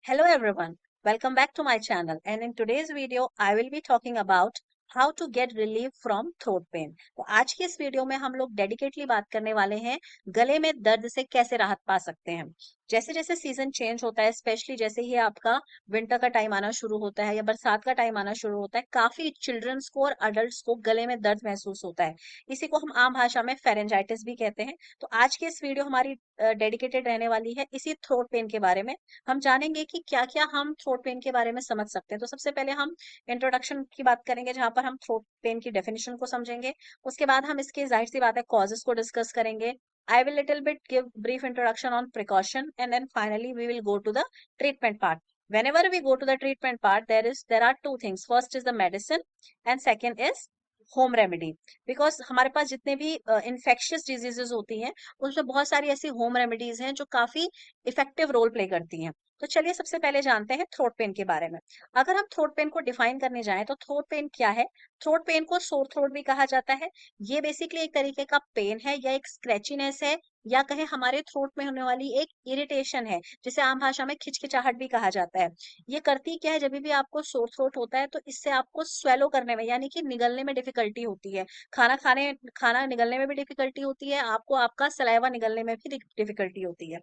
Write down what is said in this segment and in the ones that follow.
Hello everyone, welcome back to my channel and in today's video I will be talking about how to get relief from throat pain। तो आज की इस video में हम लोग dedicatedly बात करने वाले हैं गले में दर्द से कैसे राहत पा सकते हैं। जैसे जैसे सीजन चेंज होता है, स्पेशली जैसे ही आपका विंटर का टाइम आना शुरू होता है या बरसात का टाइम आना शुरू होता है, काफी चिल्ड्रंस को और अडल्ट्स को गले में दर्द महसूस होता है। इसी को हम आम भाषा में फेरेंजाइटिस भी कहते हैं। तो आज की इस वीडियो हमारी डेडिकेटेड रहने वाली है इसी थ्रोट पेन के बारे में। हम जानेंगे कि क्या क्या हम थ्रोट पेन के बारे में समझ सकते हैं। तो सबसे पहले हम इंट्रोडक्शन की बात करेंगे, जहां पर हम थ्रोट पेन की डेफिनेशन को समझेंगे। उसके बाद हम इसके जाहिर सी बात है कॉजेस को डिस्कस करेंगे। I will little bit give brief introduction on precaution and then finally we will go to the treatment part. Whenever we go to the treatment part, there are two things. First is the medicine and second is home remedy. Because हमारे पास जितने भी infectious diseases होती हैं उसमें बहुत सारी ऐसी home remedies हैं जो काफी इफेक्टिव रोल प्ले करती हैं। तो चलिए सबसे पहले जानते हैं थ्रोट पेन के बारे में। अगर हम थ्रोट पेन को डिफाइन करने जाएं तो थ्रोट पेन क्या है? थ्रोट पेन को सोर थ्रोट भी कहा जाता है। ये बेसिकली एक तरीके का पेन है या एक स्क्रेचीनेस है या कहे हमारे थ्रोट में होने वाली एक इरिटेशन है, जिसे आम भाषा में खिचखिचाहट भी कहा जाता है। ये करती क्या है, जब भी आपको सोर थ्रोट होता है तो इससे आपको स्वेलो करने में यानी कि निगलने में डिफिकल्टी होती है। खाना निगलने में भी डिफिकल्टी होती है, आपको आपका सलाइवा निगलने में भी डिफिकल्टी होती है।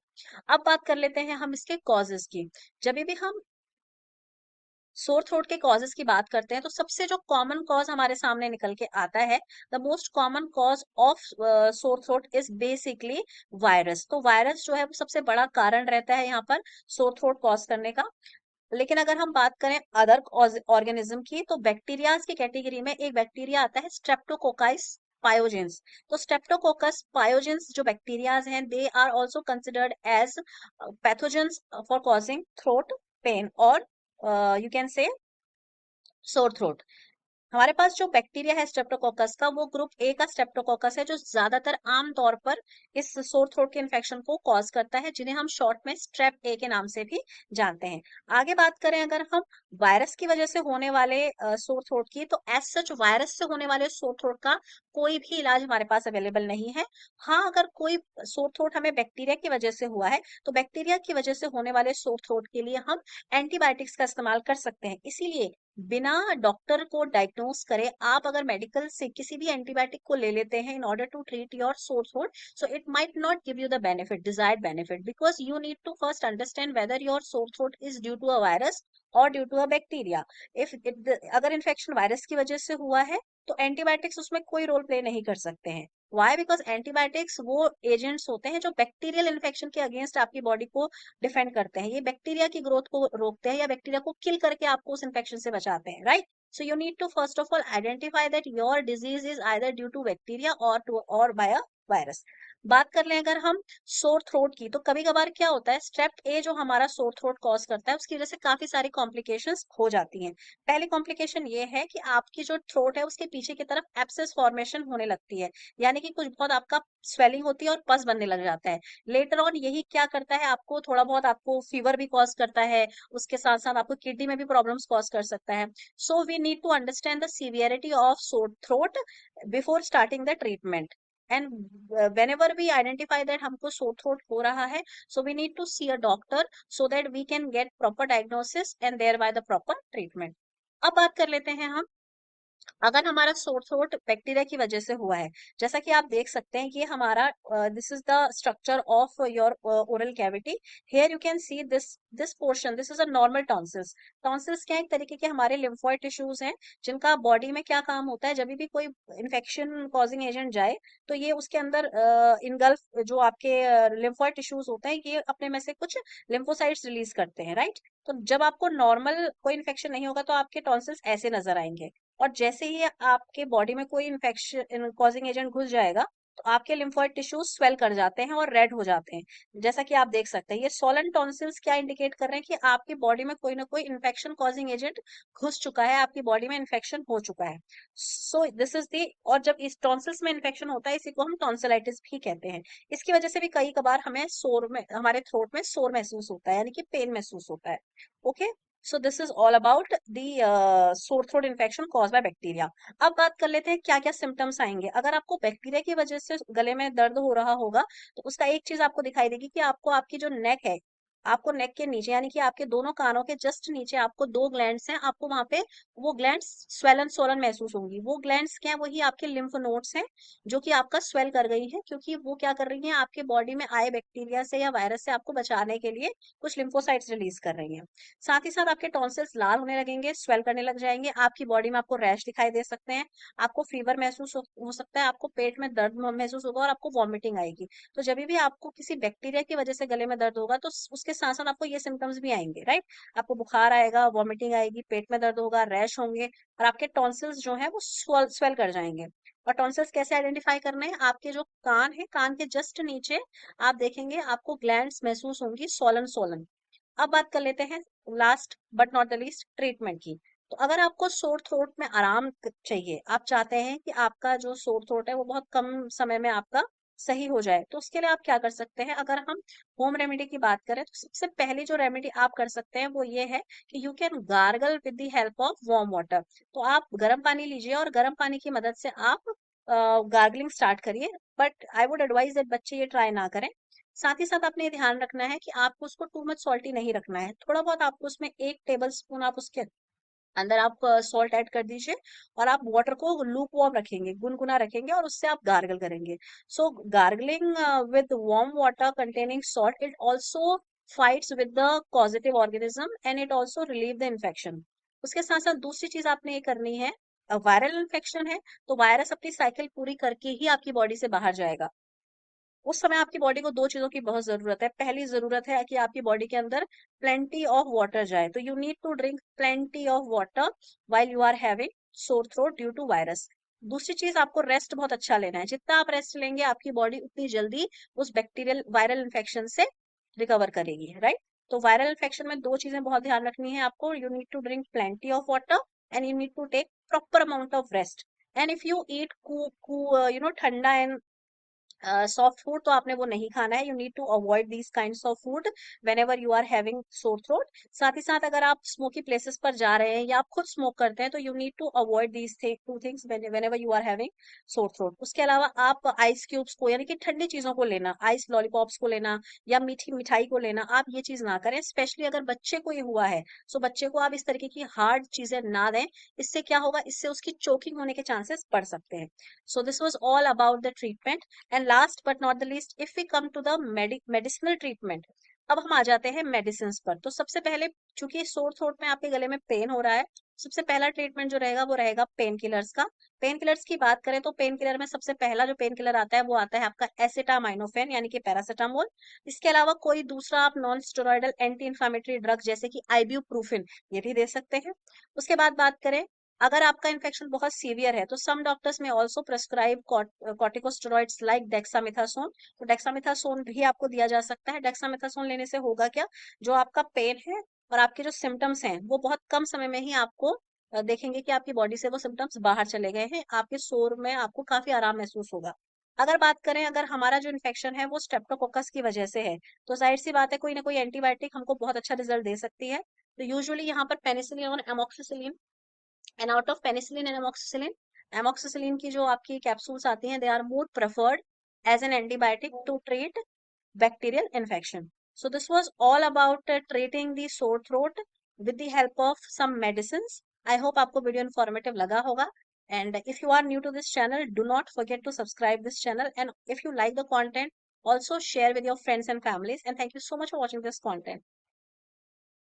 अब बात कर लेते हैं हम इसके कॉजेस की। जब भी हम सोर थ्रोट के कॉजेस की बात करते हैं तो सबसे जो कॉमन कॉज हमारे सामने निकल के आता है, the most common cause of sore throat is basically virus. तो वायरस जो है वो सबसे बड़ा कारण रहता है यहाँ पर सोर थ्रोट कॉज करने का। लेकिन अगर हम बात करें अदर ऑर्गेनिज्म की तो बैक्टीरियाज की कैटेगरी में एक बैक्टीरिया आता है स्ट्रेप्टोकोकाइस पायोजेंस। तो स्ट्रेप्टोकोकस पायोजेंस जो बैक्टीरियाज हैं they are also considered as pathogens for causing throat pain और you can say sore throat. हमारे पास जो बैक्टीरिया है स्ट्रेप्टोकोकस का, वो ग्रुप ए का स्ट्रेप्टोकोकस है जो ज्यादातर आम तौर पर इस सोर थ्रोट के इन्फेक्शन को कॉज करता है, जिन्हें हम शॉर्ट में स्ट्रेप ए के नाम से भी जानते हैं। आगे बात करें अगर हम वायरस की वजह से होने वाले सोर थ्रोट की, तो एज सच वायरस से होने वाले सोर थ्रोट का कोई भी इलाज हमारे पास अवेलेबल नहीं है। हाँ, अगर कोई सोर थ्रोट हमें बैक्टीरिया की वजह से हुआ है तो बैक्टीरिया की वजह से होने वाले सोर थ्रोट के लिए हम एंटीबायोटिक्स का इस्तेमाल कर सकते हैं। इसीलिए बिना डॉक्टर को डायग्नोस करे आप अगर मेडिकल से किसी भी एंटीबायोटिक को ले लेते हैं in order to treat your sore throat, so it might not give you the benefit, desired benefit, because you need to first understand whether your sore throat is due to a virus और due to a bacteria. If अगर infection virus की वजह से हुआ है तो antibiotics उसमें कोई रोल प्ले नहीं कर सकते हैं। वाई? बिकॉज एंटीबायोटिक्स वो एजेंट्स होते हैं जो बैक्टीरियल इन्फेक्शन के अगेंस्ट आपकी बॉडी को डिफेंड करते हैं। ये बैक्टीरिया की ग्रोथ को रोकते हैं या बैक्टीरिया को किल करके आपको उस इन्फेक्शन से बचाते हैं, right? So you need to first of all identify that your disease is either due to bacteria or by a virus. बात कर लें अगर हम सोर थ्रोट की, तो कभी कभार क्या होता है, स्ट्रेप ए जो हमारा सोर थ्रोट कॉज करता है उसकी वजह से काफी सारी कॉम्प्लिकेशंस हो जाती हैं। पहली कॉम्प्लिकेशन ये है कि आपकी जो थ्रोट है उसके पीछे की तरफ एब्सेस फॉर्मेशन होने लगती है, यानी कि कुछ बहुत आपका स्वेलिंग होती है और पस बनने लग जाता है। लेटर ऑन यही क्या करता है, आपको थोड़ा बहुत आपको फीवर भी कॉज करता है, उसके साथ साथ आपको किडनी में भी प्रॉब्लम्स कॉज कर सकता है। So we need to understand the severity of sore throat before starting the treatment. And whenever we identify that हमको sore throat हो रहा है, so we need to see a doctor so that we can get proper diagnosis and thereby the proper treatment। अब बात कर लेते हैं हम, अगर हमारा सोर थ्रोट बैक्टीरिया की वजह से हुआ है, जैसा कि आप देख सकते हैं कि हमारा this is the structure of your oral cavity. Here you can see this portion, this is a normal tonsils. Tonsils क्या एक तरीके के हमारे लिम्फोइड टिश्यूज हैं जिनका बॉडी में क्या काम होता है, जब भी कोई इन्फेक्शन कॉजिंग एजेंट जाए तो ये उसके अंदर इनगल्फ जो आपके लिम्फोइड टिश्यूज होते हैं ये अपने में से कुछ लिम्फोसाइट्स रिलीज करते हैं, राइट? तो जब आपको नॉर्मल कोई इन्फेक्शन नहीं होगा तो आपके टॉन्सिल्स ऐसे नजर आएंगे, और जैसे ही आपके बॉडी में कोई इन्फेक्शन कॉजिंग एजेंट घुस जाएगा तो आपके लिम्फोइड टिश्यूज स्वेल कर जाते हैं और रेड हो जाते हैं, जैसा कि आप देख सकते हैं। ये सोलन टॉन्सिल्स क्या इंडिकेट कर रहे हैं कि आपकी बॉडी में कोई ना कोई इन्फेक्शन कॉजिंग एजेंट घुस चुका है, आपकी बॉडी में इन्फेक्शन हो चुका है। सो दिस इज दी, और जब इस टॉन्सिल्स में इन्फेक्शन होता है इसी को हम टॉन्सिलाइटिस भी कहते हैं। इसकी वजह से भी कई कबार हमें सोर में, हमारे थ्रोट में सोर महसूस होता है, यानी कि पेन महसूस होता है। Okay, so this is all about the sore throat infection cause by bacteria. अब बात कर लेते हैं क्या क्या सिम्टम्स आएंगे अगर आपको बैक्टीरिया की वजह से गले में दर्द हो रहा होगा। तो उसका एक चीज आपको दिखाई देगी कि आपको आपकी जो नेक है, आपको नेक के नीचे यानी कि आपके दोनों कानों के जस्ट नीचे आपको दो ग्लैंड्स हैं, आपको वहां पे वो ग्लैंड्स स्वेलन सोलन महसूस होंगी। वो ग्लैंड्स क्या है, वही आपके लिम्फ नोड्स हैं जो कि आपका स्वेल कर गई है, क्योंकि वो क्या कर रही हैं, आपके बॉडी में आए बैक्टीरिया से या वायरस से आपको बचाने के लिए कुछ लिम्फोसाइट्स रिलीज कर रही हैं। साथ ही साथ आपके टॉन्सिल्स लाल होने लगेंगे, स्वेल करने लग जाएंगे, आपकी बॉडी में आपको रैश दिखाई दे सकते हैं, आपको फीवर महसूस हो सकता है, आपको पेट में दर्द महसूस होगा और आपको वॉमिटिंग आएगी। तो जब भी आपको किसी बैक्टीरिया की वजह से गले में दर्द होगा तो उसके साथ साथ आपको ये सिम्टम्स भी आएंगे, राइट। आपको बुखार आएगा, वॉमिटिंग आएगी, पेट में दर्द होगा, रैश होंगे और आपके टॉन्सिल्स जो है वो स्वेल कर जाएंगे। और टॉन्सिल्स कैसे आइडेंटिफाई करने हैं, आपके जो कान है, कान के जस्ट नीचे आप देखेंगे आपको ग्लैंड्स महसूस होंगी सोलन सोलन। अब बात कर लेते हैं last but not the least treatment की। तो अगर आपको सोर थ्रोट में आराम चाहिए, आप चाहते हैं कि आपका जो सोर थ्रोट है वो बहुत कम समय में आपका सही हो जाए, तो उसके लिए आप क्या कर सकते हैं। अगर हम होम रेमेडी की बात करें तो सबसे पहली जो रेमेडी आप कर सकते हैं वो ये है कि you can gargle with the help of warm water. तो आप गर्म पानी लीजिए और गर्म पानी की मदद से आप गार्गलिंग स्टार्ट करिए। But I would advise that बच्चे ये ट्राई ना करें। साथ ही साथ आपने ये ध्यान रखना है कि आपको उसको टू मच सॉल्टी नहीं रखना है, थोड़ा बहुत आपको उसमें 1 टेबल स्पून आप उसके अंदर आप सॉल्ट ऐड कर दीजिए और आप वाटर को लूप वार्म रखेंगे, गुनगुना रखेंगे और उससे आप गार्गल करेंगे। So gargling with warm water containing salt, it also fights with the causative organism and it also relieve the infection. उसके साथ साथ दूसरी चीज आपने ये करनी है, वायरल इन्फेक्शन है तो वायरस अपनी साइकिल पूरी करके ही आपकी बॉडी से बाहर जाएगा। उस समय आपकी बॉडी को दो चीजों की बहुत जरूरत है। पहली जरूरत है कि आपकी बॉडी के अंदर प्लेंटी ऑफ वाटर जाए, तो you need to drink plenty of water while you are having sore throat due to virus. दूसरी चीज, आपको रेस्ट बहुत अच्छा लेना है। जितना आप रेस्ट लेंगे आपकी बॉडी उतनी जल्दी उस बैक्टीरियल वायरल इन्फेक्शन से रिकवर करेगी, राइट। तो वायरल इन्फेक्शन में दो चीजें बहुत ध्यान रखनी है आपको, you need to drink plenty of water and you need to take proper amount of rest. And if you eat ठंडा एंड सॉफ्ट फूड तो आपने वो नहीं खाना है। You need to avoid these kinds of food whenever you are having sore throat. साथ ही साथ अगर आप स्मोकी प्लेसेस पर जा रहे हैं या आप खुद स्मोक करते हैं तो you need to avoid these two things whenever you are having sore throat. उसके अलावा आप आइस क्यूब्स को यानी कि ठंडी चीजों को लेना, आइस लॉलीपॉप्स को लेना या मीठी मिठाई को लेना, आप ये चीज ना करें। स्पेशली अगर बच्चे को ये हुआ है, सो बच्चे को आप इस तरीके की हार्ड चीजें ना दें। इससे क्या होगा, इससे उसकी चोकिंग होने के चांसेस बढ़ सकते हैं। So this was all about the treatment. And last but not the least, if we come to the medicinal treatment, अब हम आ जाते हैं मेडिसिन पर। तो सबसे पहले, चूंकि सोर थ्रोट में आपके गले में पेन हो रहा है, सबसे पहला ट्रीटमेंट जो रहेगा वो रहेगा पेन किलर्स का। पेन किलर्स की बात करें तो पेन किलर में सबसे पहला जो पेन किलर आता है वो आता है आपका एसिटामाइनोफेन यानी कि पैरासिटामोल। इसके अलावा कोई दूसरा आप non steroidal anti inflammatory drug जैसे कि आइब्यूप्रोफिन ये भी दे सकते हैं। उसके बाद बात करें, अगर आपका इन्फेक्शन बहुत सीवियर है तो सम डॉक्टर्स में also prescribe corticosteroids like dexamethasone. तो डेक्सामेथासोन भी आपको दिया जा सकता है। डेक्सामेथासोन लेने से होगा क्या, जो आपका पेन है और आपके जो सिम्टम्स हैं वो बहुत कम समय में ही आपको देखेंगे कि आपकी बॉडी से वो सिम्टम्स बाहर चले गए हैं, आपके सोर में आपको काफी आराम महसूस होगा। अगर बात करें, अगर हमारा जो इन्फेक्शन है वो स्ट्रेप्टोकोकस की वजह से है, तो जाहिर सी बात है कोई ना कोई एंटीबायोटिक हमको बहुत अच्छा रिजल्ट दे सकती है। तो यूजुअली यहाँ पर पेनिसिलिन और amoxicillin, and out of penicillin and amoxicillin, amoxicillin की जो आपकी कैप्सूल्स आती हैं they are more preferred as an antibiotic to treat bacterial infection. So this was all about treating the sore throat with the help of some medicines. I hope आपको video informative लगा होगा. And if you are new to this channel, do not forget to subscribe this channel. And if you like the content, also share with your friends and families. And thank you so much for watching this content.